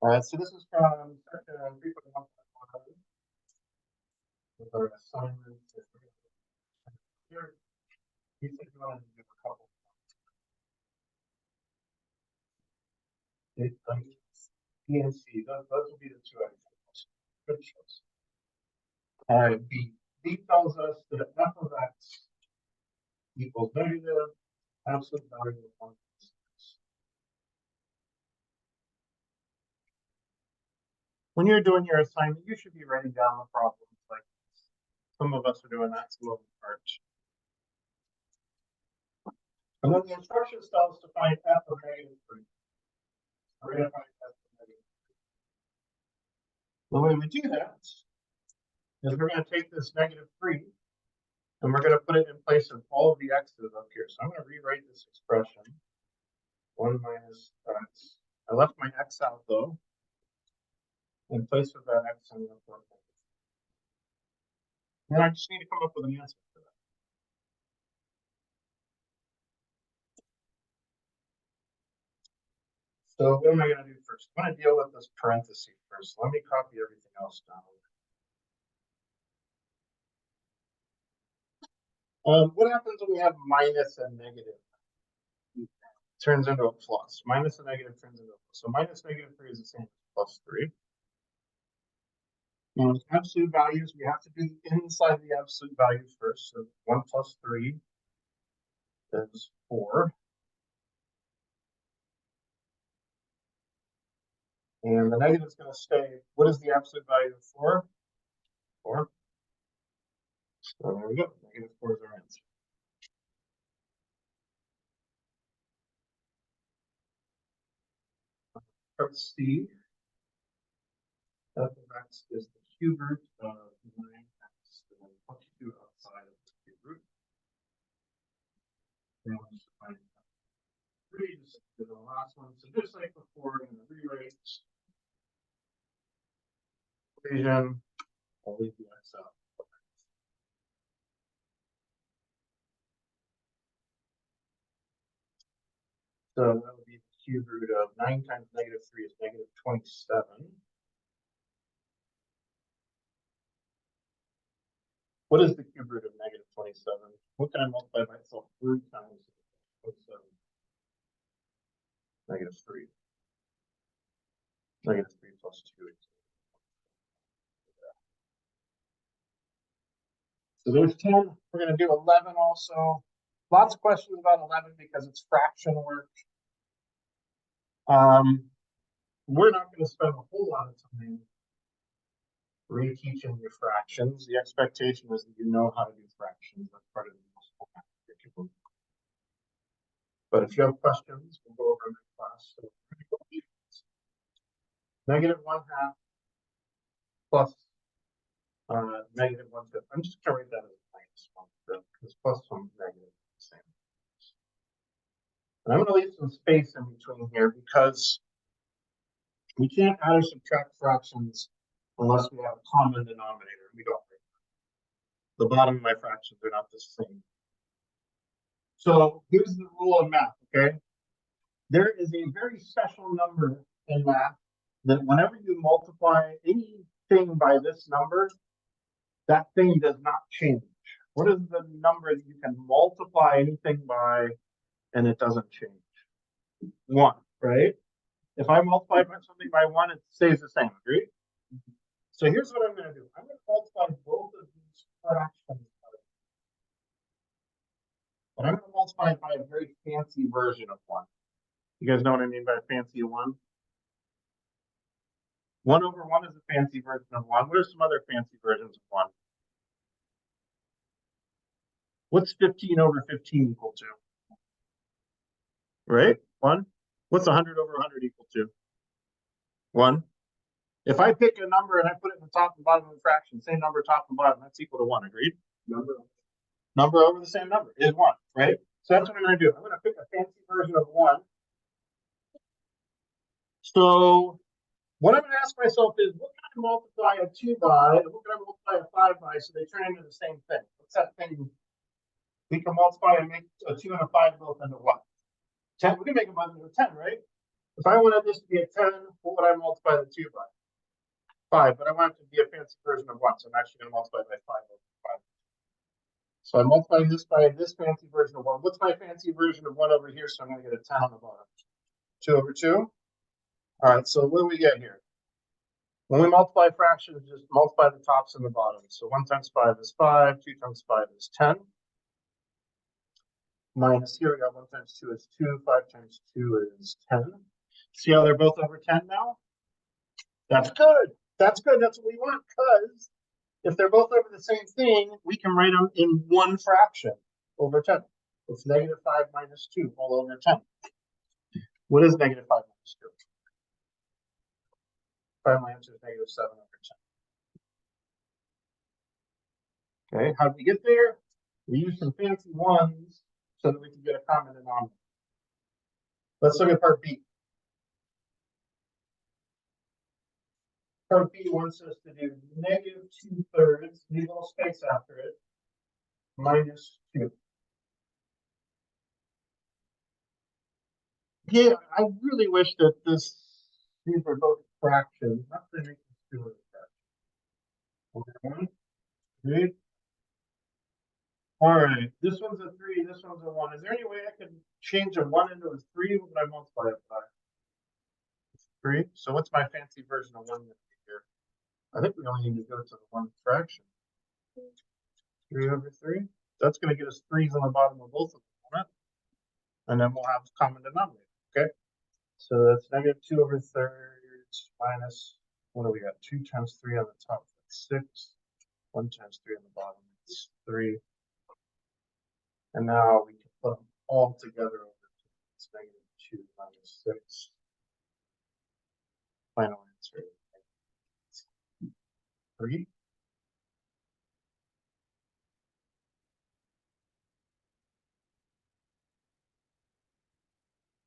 So this is from section 3.1 with our assignment. Here, you said you wanted to do a couple. PNC, those will be the two items. Good choice. All right, B tells us that f of x equals negative absolute value of 1. When you're doing your assignment, you should be writing down the problems like this. Some of us are doing that, some of them aren't. And then the instructions tell us to find f of negative 3. We're going to find f of negative 3. The way we do that is we're going to take this negative 3 and we're going to put it in place of all of the x's up here. So I'm going to rewrite this expression. 1 minus x. I left my x out though. In place of that x, I'm going to put it. And I just need to come up with an answer for that. So what am I going to do first? I'm going to deal with this parenthesis first. Let me copy everything else down. What happens when we have minus and negative? It turns into a plus. Minus and negative turns into a plus. So minus negative 3 is the same as plus 3. Now, with absolute values, we have to do inside the absolute values first. So 1 plus 3 is 4. And the negative is going to stay. What is the absolute value of 4? 4. So there we go. Negative 4 is our answer. Part C. F of x is the cube root of 9x and 22 outside of the cube root. And we'll just find 3, just do the last one. So just like before, I'm going to rewrite equation. I'll leave the x out. So that would be the cube root of 9 times negative 3 is negative 27. What is the cube root of negative 27? What can I multiply by itself 3 times 27? Negative 3. Negative 3 plus 2. So there's 10. We're going to do 11 also. Lots of questions about 11 because it's fraction work. We're not going to spend a whole lot of time reteaching your fractions. The expectation is that you know how to do fractions. That's part of the curriculum. But if you have questions, we'll go over in the class. So, negative 1/2 plus negative 1/5. I'm just going to write that as a minus 1/5 because plus 1 is negative the same. And I'm going to leave some space in between here because we can't add or subtract fractions unless we have a common denominator. We don't. The bottom of my fractions are not the same. So here's the rule of math, okay? There is a very special number in math that whenever you multiply anything by this number, that thing does not change. What is the number that you can multiply anything by and it doesn't change? 1, right? If I multiply something by 1, it stays the same, agree? So here's what I'm going to do. I'm going to multiply both of these fractions. But I'm going to multiply it by a very fancy version of 1. You guys know what I mean by fancy 1? 1 over 1 is a fancy version of 1. What are some other fancy versions of 1? What's 15 over 15 equal to? Right? 1. What's 100 over 100 equal to? 1. If I pick a number and I put it in the top and bottom of the fraction, same number top and bottom, that's equal to 1, agreed? Number over the same number is 1, right? So that's what I'm going to do. I'm going to pick a fancy version of 1. So what I'm going to ask myself is, what can I multiply a 2 by, and what can I multiply a 5 by so they turn into the same thing? What's that thing? We can multiply and make a 2 and a 5 both into what? 10. We can make them both into 10, right? If I wanted this to be a 10, what would I multiply the 2 by? 5, but I want it to be a fancy version of 1, so I'm actually going to multiply by 5 over 5. So I'm multiplying this by this fancy version of 1. What's my fancy version of 1 over here? So I'm going to get a 10 on the bottom. 2 over 2. All right, so what do we get here? When we multiply fractions, just multiply the tops and the bottoms. So 1 times 5 is 5, 2 times 5 is 10. Minus here, we got 1 times 2 is 2, 5 times 2 is 10. See how they're both over 10 now? That's good. That's good. That's what we want, because if they're both over the same thing, we can write them in one fraction over 10. It's negative 5 minus 2 all over 10. What is negative 5 minus 2? Final answer is negative 7 over 10. Okay, how did we get there? We used some fancy ones so that we can get a common denominator. Let's look at part B. Part B wants us to do negative 2/3, leave a little space after it, minus 2. Yeah, I really wish that these were both fractions, not to make this two a fraction. 1, 3. All right, this one's a 3, this one's a 1. Is there any way I could change a 1 into a 3? What would I multiply it by? 3. So what's my fancy version of 1 here? I think we only need to go to the 1 fraction. 3 over 3. That's going to get us 3's on the bottom of both of them, right? And then we'll have a common denominator. Okay. So that's negative 2 over 3rds minus, what do we got? 2 times 3 on the top, that's 6. 1 times 3 on the bottom, it's 3. And now we can put them all together over 2. It's negative 2 minus 6. Final answer is 3.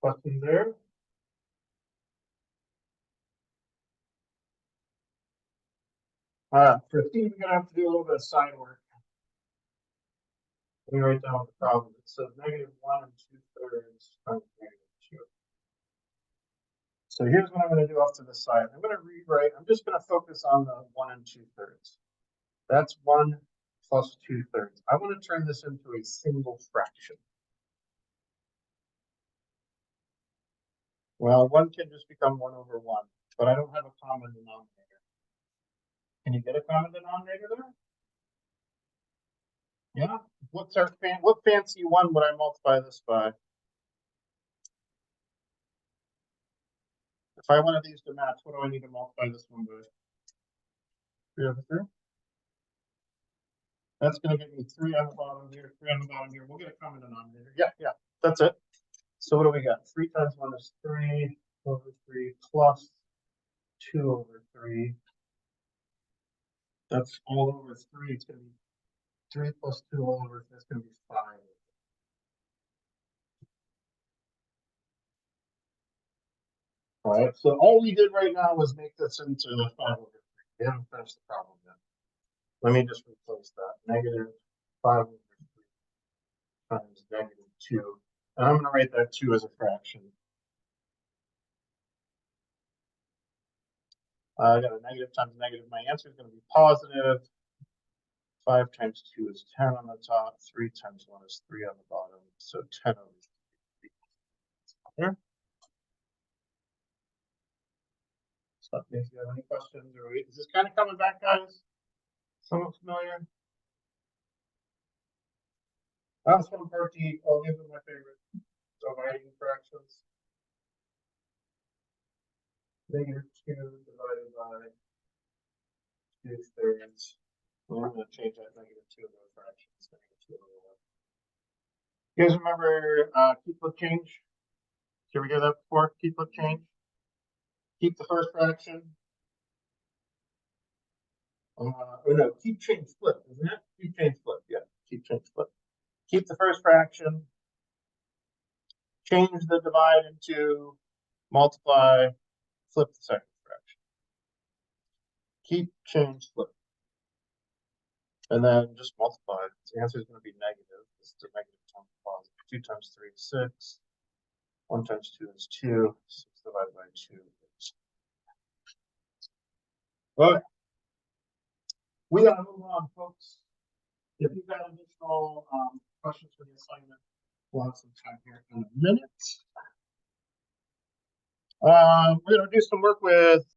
Question there? For C, we're going to have to do a little bit of side work. Let me write down the problem. It says negative 1 and 2/3 times negative 2. So here's what I'm going to do off to the side. I'm going to rewrite. I'm just going to focus on the 1 and 2/3. That's 1 plus 2/3. I want to turn this into a single fraction. Well, 1 can just become 1 over 1, but I don't have a common denominator. Can you get a common denominator there? Yeah. What's our what fancy 1 would I multiply this by? If I wanted these to match, what do I need to multiply this one by? 3 over 3. That's going to get me 3 on the bottom here, 3 on the bottom here. We'll get a common denominator. Yeah, that's it. So what do we got? 3 times 1 is 3 over 3 plus 2 over 3. That's all over 3. It's going to be 3 plus 2 all over 3. That's going to be 5. All right, so all we did right now was make this into 5 over 3. We haven't finished the problem yet. Let me just replace that. Negative 5 over 3 times negative 2. And I'm going to write that 2 as a fraction. I got a negative times negative. My answer is going to be positive. 5 times 2 is 10 on the top. 3 times 1 is 3 on the bottom. So 10 over 3. There. So if you have any questions, or is this kind of coming back, guys? Somewhat familiar? That's one part D. Oh, these are my favorite. Dividing fractions. Negative 2 divided by 2/3. We're going to change that negative 2 into a fraction. Negative 2 over 1. You guys remember keep flip change? Did you ever hear that before? Keep flip change? Keep the first fraction. Oh no, keep change flip, isn't it? Keep change flip, yeah. Keep change flip. Keep the first fraction. Change the divide into multiply, flip the second fraction. Keep change flip. And then just multiply. The answer is going to be negative. This is a negative times positive. 2 times 3 is 6. 1 times 2 is 2. 6 divided by 2 is. Okay. We gotta move on, folks. If you've got additional questions for the assignment, we'll have some time here in a minute. We're gonna do some work with